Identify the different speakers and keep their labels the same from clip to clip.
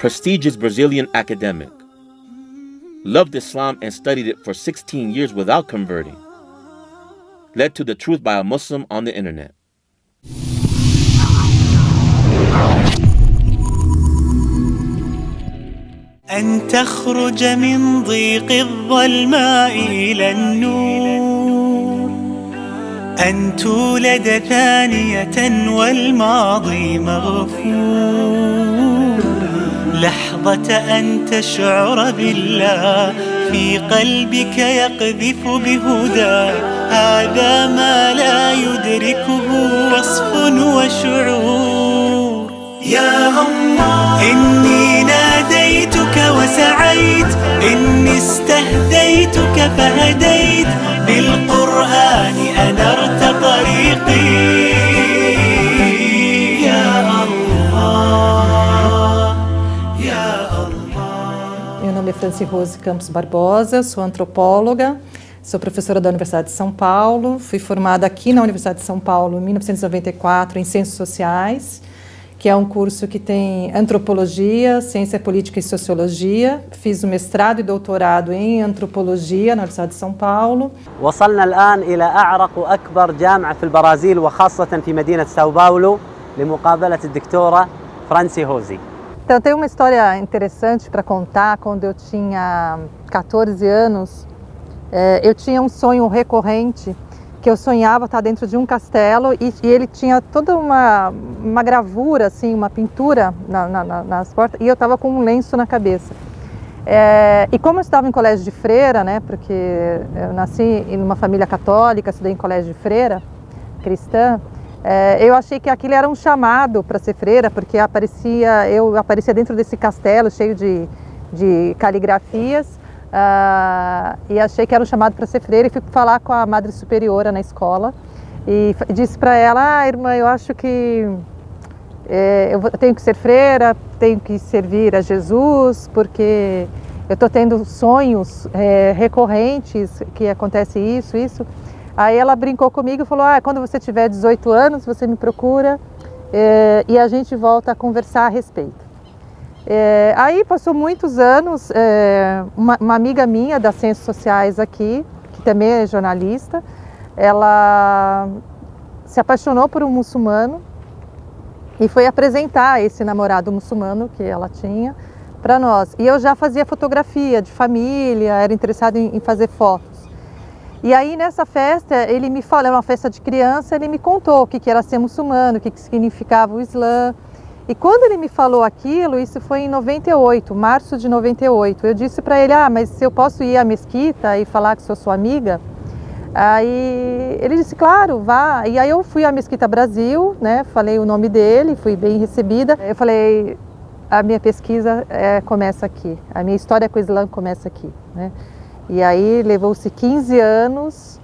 Speaker 1: prestigious Brazilian academic. Loved Islam and studied it for 16 years without converting. Led to the truth by a Muslim on the internet.
Speaker 2: أن تخرج من ضيق الظلماء إلى النور، أن تولد ثانية والماضي مغفور، لحظة أن تشعر بالله في قلبك يقذف بهدى، هذا ما لا يدركه وصف وشعور. يا الله إني ناديتك وسعيت، إني استهديتك فهديت، بالقرآن أنرت طريقي. يا الله يا الله.
Speaker 3: Meu nome é Franci Rose Campos Barbosa, sou antropóloga, sou professora da Universidade de São Paulo, fui formada aqui na Universidade de São Paulo em 1994 em Ciências Sociais, que é um curso que tem antropologia, ciência política e sociologia. Fiz o mestrado e doutorado em antropologia na Universidade de São Paulo.
Speaker 4: وصلنا الآن إلى أعرق وأكبر جامعة في البرازيل وخاصة في مدينة ساو باولو لمقابلة الدكتورة فرانسي هوزي.
Speaker 3: Então, tem uma história interessante para contar. Quando eu tinha 14 anos, eu tinha um sonho recorrente, que eu sonhava estar dentro de um castelo e ele tinha toda uma gravura, assim, uma pintura nas portas, e eu estava com um lenço na cabeça. E como eu estava em colégio de freira, né, porque eu nasci em uma família católica, estudei em colégio de freira, cristã, eu achei que aquilo era um chamado para ser freira, porque eu aparecia dentro desse castelo cheio de caligrafias, e achei que era um chamado para ser freira, e fui falar com a madre superiora na escola e disse para ela: irmã, eu acho que eu tenho que ser freira, tenho que servir a Jesus, porque eu estou tendo sonhos recorrentes que acontece isso. Aí ela brincou comigo e falou: quando você tiver 18 anos, você me procura e a gente volta a conversar a respeito. Aí passou muitos anos, uma amiga minha das Ciências Sociais aqui, que também é jornalista, ela se apaixonou por um muçulmano e foi apresentar esse namorado muçulmano que ela tinha para nós. E eu já fazia fotografia de família, era interessada em fazer fotos. E aí nessa festa, ele me falou, era uma festa de criança, ele me contou o que era ser muçulmano, o que significava o Islã. E quando ele me falou aquilo, isso foi em 98, março de 98, eu disse para ele: mas se eu posso ir à mesquita e falar que sou sua amiga? Aí ele disse: claro, vá. E aí eu fui à Mesquita Brasil, né, falei o nome dele, fui bem recebida. Eu falei: a minha pesquisa começa aqui, a minha história com o Islã começa aqui, né? E aí levou-se 15 anos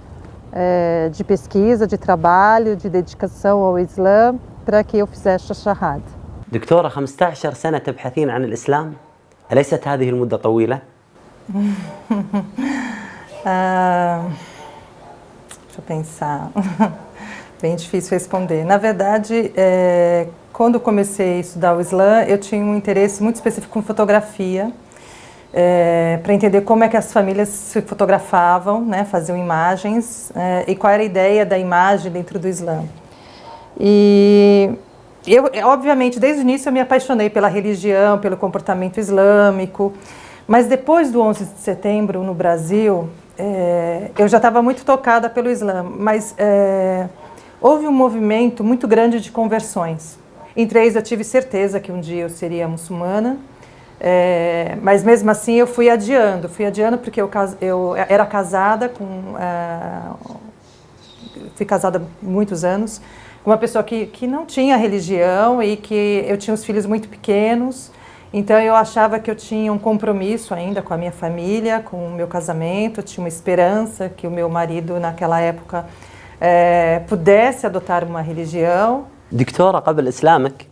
Speaker 3: de pesquisa, de trabalho, de dedicação ao Islã, para que eu fizesse a Shahada.
Speaker 4: دكتورة 15 سنة تبحثين عن الإسلام، أليست هذه المدة طويلة؟
Speaker 3: Deixa eu pensar. Bem difícil responder. Na verdade, quando comecei a estudar o Islã, eu tinha um interesse muito específico com fotografia, para entender como é que as famílias se fotografavam, né, faziam imagens, e qual era a ideia da imagem dentro do Islã. E eu, obviamente, desde o início eu me apaixonei pela religião, pelo comportamento islâmico, mas depois do 11 de setembro no Brasil, eu já estava muito tocada pelo Islã, mas houve um movimento muito grande de conversões. Em 3 eu tive certeza que um dia eu seria muçulmana, mas mesmo assim eu fui adiando porque eu era casada fui casada há muitos anos, com uma pessoa que não tinha religião e que eu tinha os filhos muito pequenos, então eu achava que eu tinha um compromisso ainda com a minha família, com o meu casamento, eu tinha uma esperança que o meu marido naquela época pudesse adotar uma religião.
Speaker 4: دكتورة، قبل إسلامك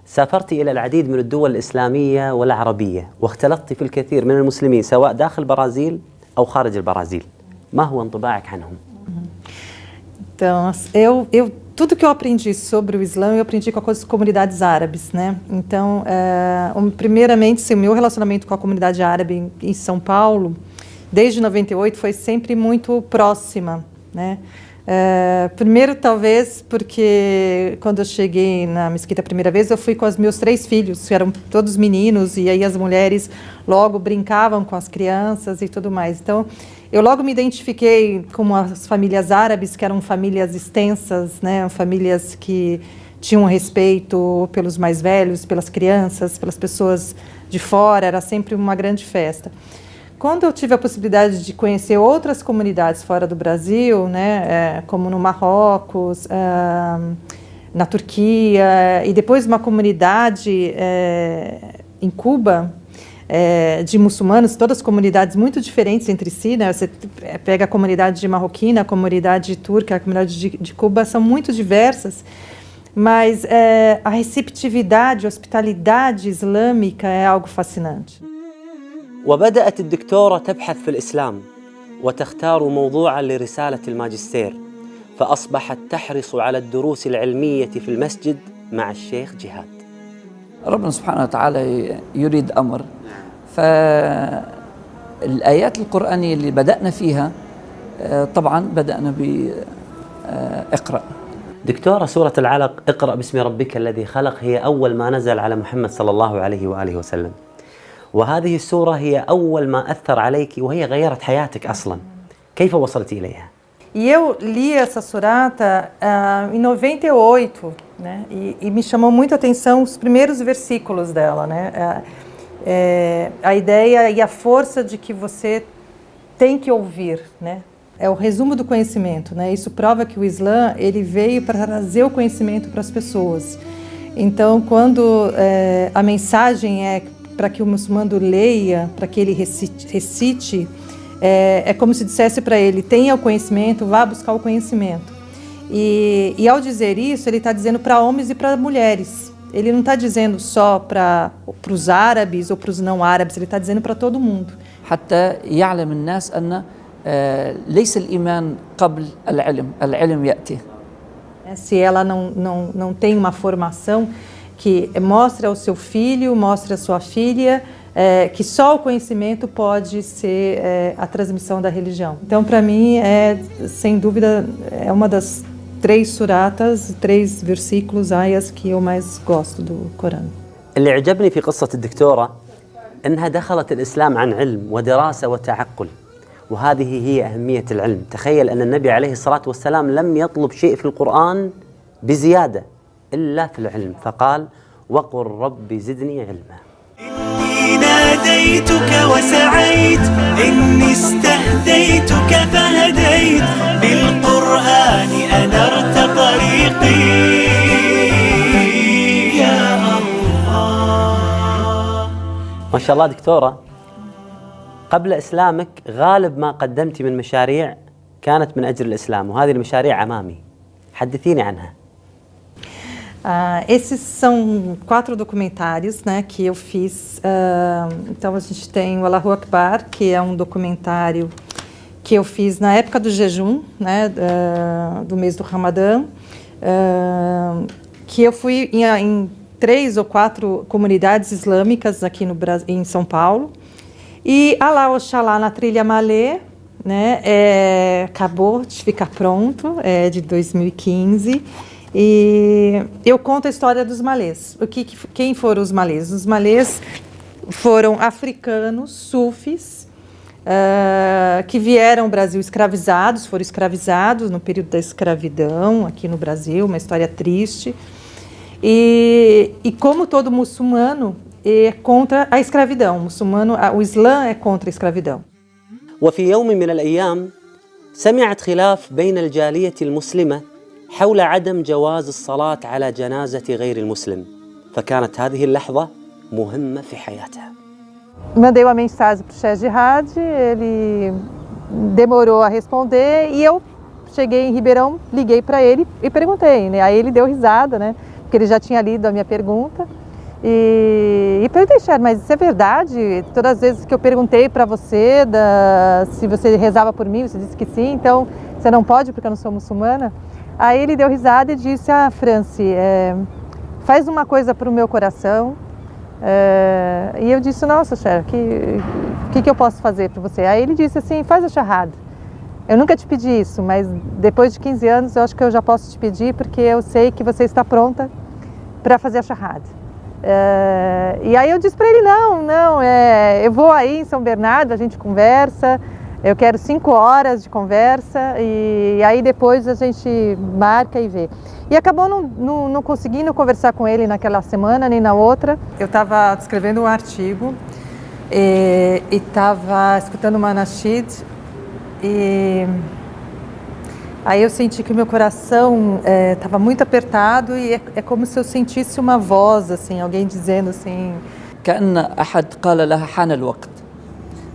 Speaker 4: سافرتي إلى العديد من الدول الإسلامية والعربية واختلطت في الكثير من المسلمين سواء داخل البرازيل أو خارج البرازيل. ما هو انطباعك عنهم؟
Speaker 3: Então, tudo que eu aprendi sobre o Islã, eu aprendi com as comunidades árabes, né? Então, primeiramente, o meu relacionamento com a comunidade árabe em São Paulo, desde 98, foi sempre muito próxima, né? Primeiro, talvez, porque quando eu cheguei na mesquita a primeira vez, eu fui com os meus 3 filhos, que eram todos meninos, e aí as mulheres logo brincavam com as crianças e tudo mais. Então, eu logo me identifiquei com as famílias árabes, que eram famílias extensas, né? Famílias que tinham respeito pelos mais velhos, pelas crianças, pelas pessoas de fora, era sempre uma grande festa. Quando eu tive a possibilidade de conhecer outras comunidades fora do Brasil, né, como no Marrocos, na Turquia, e depois uma comunidade em Cuba, de muçulmanos, todas comunidades muito diferentes entre si, né? Você pega a comunidade marroquina, a comunidade turca, a comunidade de Cuba, são muito diversas, mas a receptividade, a hospitalidade islâmica é algo fascinante.
Speaker 4: وبدأت الدكتورة تبحث في الإسلام وتختار موضوعا لرسالة الماجستير، فأصبحت تحرص على الدروس العلمية في المسجد مع الشيخ جهاد.
Speaker 5: ربنا سبحانه وتعالى يريد أمر، فالآيات القرآنية اللي بدأنا فيها طبعا بدأنا بإقرأ.
Speaker 4: دكتورة، سورة العلق اقرأ باسم ربك الذي خلق هي أول ما نزل على محمد صلى الله عليه وآله وسلم، وهذه السورة هي أول ما أثر عليك وهي غيرت حياتك أصلا. كيف وصلت إليها؟
Speaker 3: E eu li essa surata em 98, né? E me chamou muito a atenção os primeiros versículos dela, né? A ideia e a força de que você tem que ouvir, né? É o resumo do conhecimento, né? Isso prova que o Islã ele veio para trazer o conhecimento para as pessoas. Então, quando a mensagem é para que o muçulmano leia, para que ele recite, é como se dissesse para ele, tenha o conhecimento, vá buscar o conhecimento. E ao dizer isso, ele está dizendo para homens e para mulheres. Ele não está dizendo só para os árabes ou para os não árabes, ele está dizendo para todo mundo.
Speaker 5: حتى يعلم الناس أن ليس الإيمان قبل العلم، العلم يأتي.
Speaker 3: Se ela não tem uma formação que mostre ao seu filho, mostre à sua filha, que só o conhecimento pode ser a transmissão da religião. Então, para mim, sem dúvida, é uma das 3 suratas, 3 versículos, ayas que eu mais gosto do Corão.
Speaker 4: اللي عجبني في قصة الدكتورة أنها دخلت الإسلام عن علم ودراسة وتعقل، وهذه هي أهمية العلم. تخيل أن النبي عليه الصلاة والسلام لم يطلب شيء في القرآن بزيادة إلا في العلم، فقال وقل رب زدني علما.
Speaker 2: إني ناديتك وسعيت، إني استهديتك فهديت، بالقرآن أنرت طريقي يا الله.
Speaker 4: ما شاء الله دكتورة، قبل إسلامك غالب ما قدمت من مشاريع كانت من أجل الإسلام، وهذه المشاريع أمامي، حدثيني عنها.
Speaker 3: Esses são 4 documentários, né, que eu fiz. Então, a gente tem o Allahu Akbar, que é um documentário que eu fiz na época do jejum, né, do mês do Ramadã, que eu fui em 3 ou 4 comunidades islâmicas aqui no Brasil, em São Paulo. E Alá Oxalá na Trilha Malê, né, acabou de ficar pronto, é de 2015. E eu conto a história dos malês. Quem foram os malês? Os malês foram africanos, sufis, que vieram ao Brasil escravizados, foram escravizados no período da escravidão aqui no Brasil, uma história triste. E como todo muçulmano, é contra a escravidão. O Islã é contra a escravidão.
Speaker 4: وفي يوم من الأيام سمعت خلاف بين الجالية المسلمة حول عدم جواز الصلاة على جنازة غير المسلم، فكانت هذه اللحظة مهمة في حياتها.
Speaker 3: Mandei uma mensagem para o Sheikh Jihad, ele demorou a responder e eu cheguei em Ribeirão, liguei para ele e perguntei, né? Aí ele deu risada, né? Porque ele já tinha lido a minha pergunta. E perguntei, Sheikh, mas isso é verdade? Todas as vezes que eu perguntei para você se você rezava por mim, você disse que sim, então você não pode porque eu não sou muçulmana? Aí ele deu risada e disse: ah, Franci, faz uma coisa para o meu coração. E eu disse: nossa, Cher, que eu posso fazer para você? Aí ele disse assim: faz a shahada. Eu nunca te pedi isso, mas depois de 15 anos eu acho que eu já posso te pedir, porque eu sei que você está pronta para fazer a shahada. E aí eu disse para ele: não, eu vou aí em São Bernardo, a gente conversa. Eu quero 5 horas de conversa e aí depois a gente marca e vê. E acabou não conseguindo conversar com ele naquela semana nem na outra. Eu estava escrevendo um artigo e estava escutando uma nasheed e aí eu senti que o meu coração estava muito apertado e é como se eu sentisse uma voz, assim, alguém dizendo assim...
Speaker 5: كأن أحد قال لها حان الوقت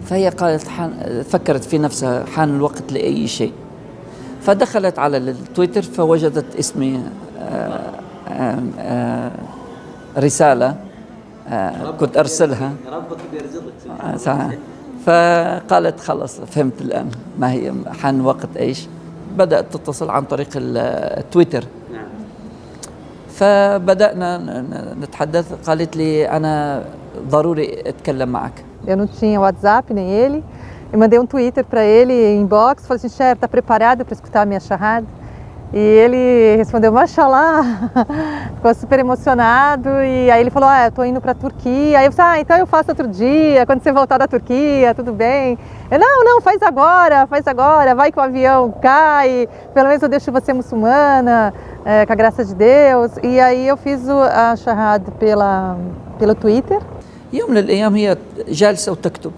Speaker 5: فهي قالت فكرت في نفسها حان الوقت لأي شيء فدخلت على التويتر فوجدت اسمي رسالة كنت أرسلها
Speaker 4: ربك بيرزقك
Speaker 5: فقالت خلاص فهمت الآن ما هي حان وقت إيش. بدأت تتصل عن طريق التويتر. فبدأنا نتحدث. قالت لي أنا ضروري أتكلم معك.
Speaker 3: Eu não tinha WhatsApp nem ele. Eu mandei um Twitter para ele, inbox, falei assim: Cher, tá preparado para escutar a minha shahada? E ele respondeu: Mashallah, ficou super emocionado. E aí ele falou: eu tô indo para a Turquia. Aí eu falei: então eu faço outro dia, quando você voltar da Turquia, tudo bem. Eu: não, faz agora, vai que o avião cai, pelo menos eu deixo você muçulmana, com a graça de Deus. E aí eu fiz a shahada pelo Twitter.
Speaker 5: يوم من الأيام هي جالسة وتكتب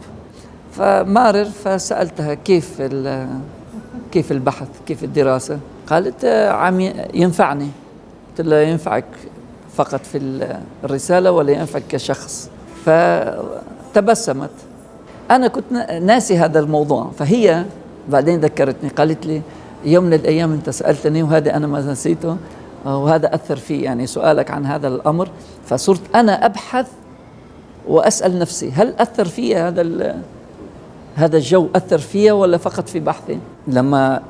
Speaker 5: فمارر فسألتها كيف البحث كيف الدراسة. قالت عم ينفعني. قلت لها: ينفعك فقط في الرسالة ولا ينفعك كشخص؟ فتبسمت. أنا كنت ناسي هذا الموضوع فهي بعدين ذكرتني. قالت لي: يوم من الأيام أنت سألتني وهذا أنا ما نسيته وهذا أثر في يعني سؤالك عن هذا الأمر. فصرت أنا أبحث وأسأل نفسي هل أثر في هذا الجو أثر فيها ولا فقط في بحثي. لما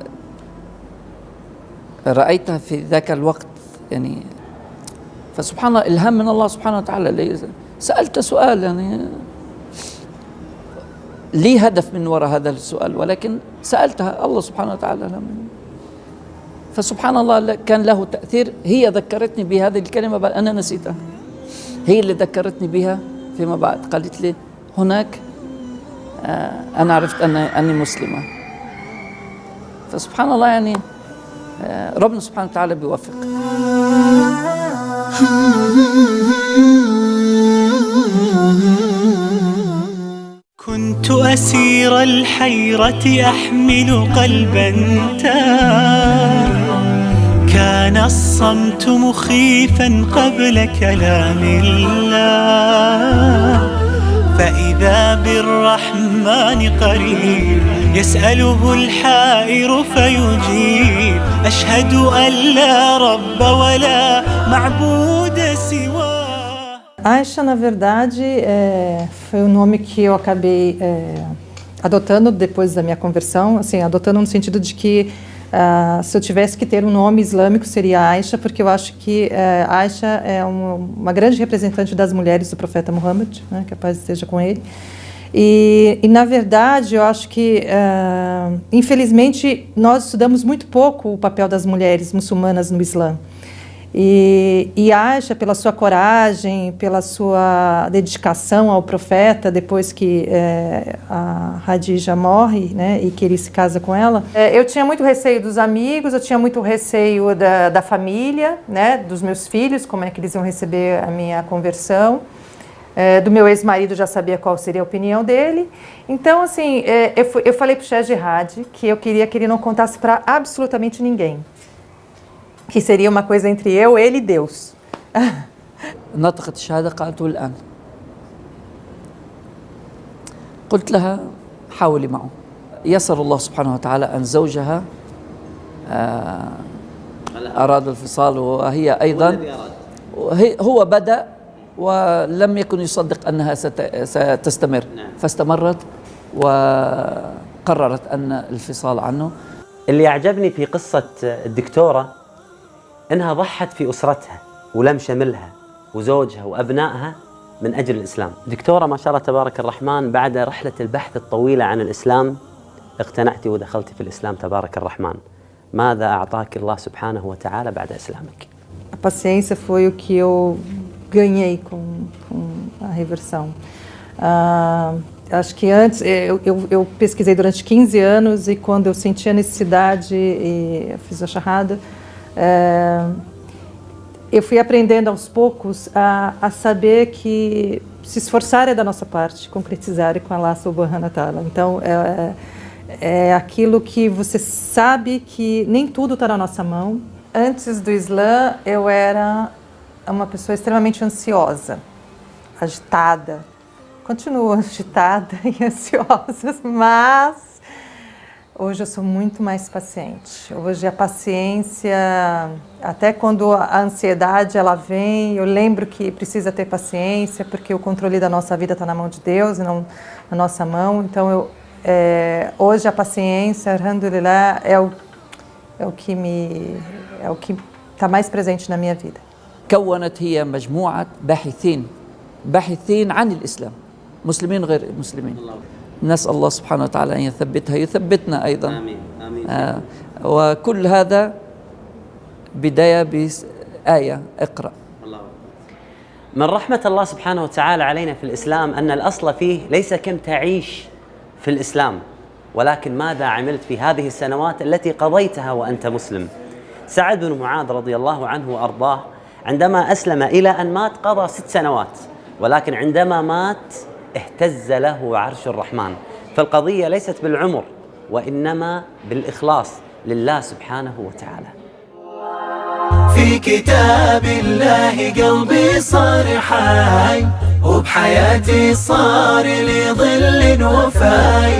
Speaker 5: رأيتها في ذاك الوقت يعني فسبحان الله إلهام من الله سبحانه وتعالى. سألت سؤال يعني لي هدف من وراء هذا السؤال ولكن سألتها الله سبحانه وتعالى. فسبحان الله كان له تأثير. هي ذكرتني بهذه الكلمة بل أنا نسيتها. هي اللي ذكرتني بها فيما بعد. قالت لي: هناك أنا عرفت أني مسلمة. فسبحان الله يعني ربنا سبحانه وتعالى بيوفق.
Speaker 2: كنت أسير الحيرة أحمل قلبا تاه كان الصمت مخيفا قبل كلام الله فإذا بالرحمن قريب يسأله الحائر فيجيب أشهد أن لا رب ولا معبود سواه.
Speaker 3: Aisha, na verdade, foi um nome que eu acabei adotando depois da minha conversão, assim, adotando no sentido de que se eu tivesse que ter um nome islâmico seria Aisha, porque eu acho que Aisha é uma grande representante das mulheres do profeta Muhammad, né, que a paz esteja com ele. E na verdade, eu acho que, infelizmente, nós estudamos muito pouco o papel das mulheres muçulmanas no Islã. E Aisha, pela sua coragem, pela sua dedicação ao profeta, depois que a Khadija morre, né, e que ele se casa com ela, eu tinha muito receio dos amigos, eu tinha muito receio da família, né, dos meus filhos, como é que eles iam receber a minha conversão. Do meu ex-marido já sabia qual seria a opinião dele. Então, assim, eu falei para o Sheikh Jihad que eu queria que ele não contasse para absolutamente ninguém. Que seria uma coisa entre eu, ele e Deus.
Speaker 5: نطقت الشهادة قالت: والآن؟ قلت لها: حاولي معه. يسر الله سبحانه وتعالى أن زوجها أراد الفصال وهي أيضا هو بدأ ولم يكن يصدق أنها ستستمر فاستمرت وقررت أن الفصال عنه.
Speaker 4: اللي أعجبني في قصة الدكتورة أنها ضحت في أسرتها ولم شملها وزوجها وأبنائها من أجل الإسلام. دكتورة ما شاء الله تبارك الرحمن، بعد رحلة البحث الطويلة عن الإسلام اقتنعتي ودخلتي في الإسلام تبارك الرحمن. ماذا أعطاك الله سبحانه وتعالى بعد إسلامك؟
Speaker 3: A paciência foi o que eu ganhei com a reversão. Acho que antes, eu pesquisei durante 15 anos e quando eu senti a necessidade e eu fiz a shahada, eu fui aprendendo aos poucos a saber que se esforçar é da nossa parte, concretizar é com Allah subhanahu wa ta'ala. Então, é aquilo que você sabe que nem tudo está na nossa mão. Antes do Islã, eu era uma pessoa extremamente ansiosa, agitada. Continuo agitada e ansiosa, mas hoje eu sou muito mais paciente. Hoje a paciência, até quando a ansiedade ela vem, eu lembro que precisa ter paciência, porque o controle da nossa vida está na mão de Deus e não na nossa mão. Então, hoje a paciência, alhamdulillah, é o que está mais presente na minha vida.
Speaker 5: كونت هي مجموعة باحثين عن الإسلام، مسلمين غير مسلمين. نسأل الله سبحانه وتعالى أن يثبتها، يثبتنا أيضا. آمين. آمين. وكل هذا بداية بآية اقرأ.
Speaker 4: من رحمة الله سبحانه وتعالى علينا في الإسلام أن الأصل فيه ليس كم تعيش في الإسلام، ولكن ماذا عملت في هذه السنوات التي قضيتها وأنت مسلم. سعد بن معاذ رضي الله عنه وأرضاه عندما أسلم إلى أن مات قضى 6 سنوات، ولكن عندما مات اهتز له عرش الرحمن. فالقضية ليست بالعمر وإنما بالإخلاص لله سبحانه وتعالى.
Speaker 2: في كتاب الله قلبي صار حي، وبحياتي صار لي ظل وفاي،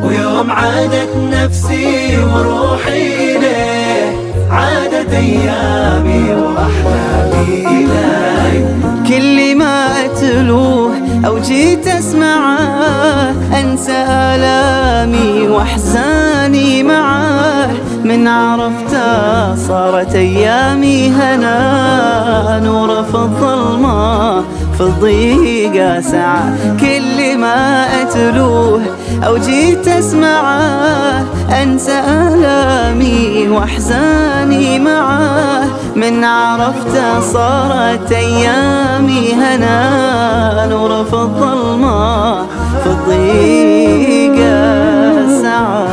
Speaker 2: ويوم عادت نفسي وروحي ليه عادت أيامي وأحلامي إلهي. كل ما أتلوه أو جيت أسمعه أنسى آلامي وأحزاني معاه. من عرفته صارت أيامي هنا، نور في الظلمة في الضيقة ساعة. كل ما أتلوه أو جيت أسمعه أنسى آلامي وأحزاني معاه. من عرفته صارت أيامي هنا، نور في الظلمة في الضيقة ساعة.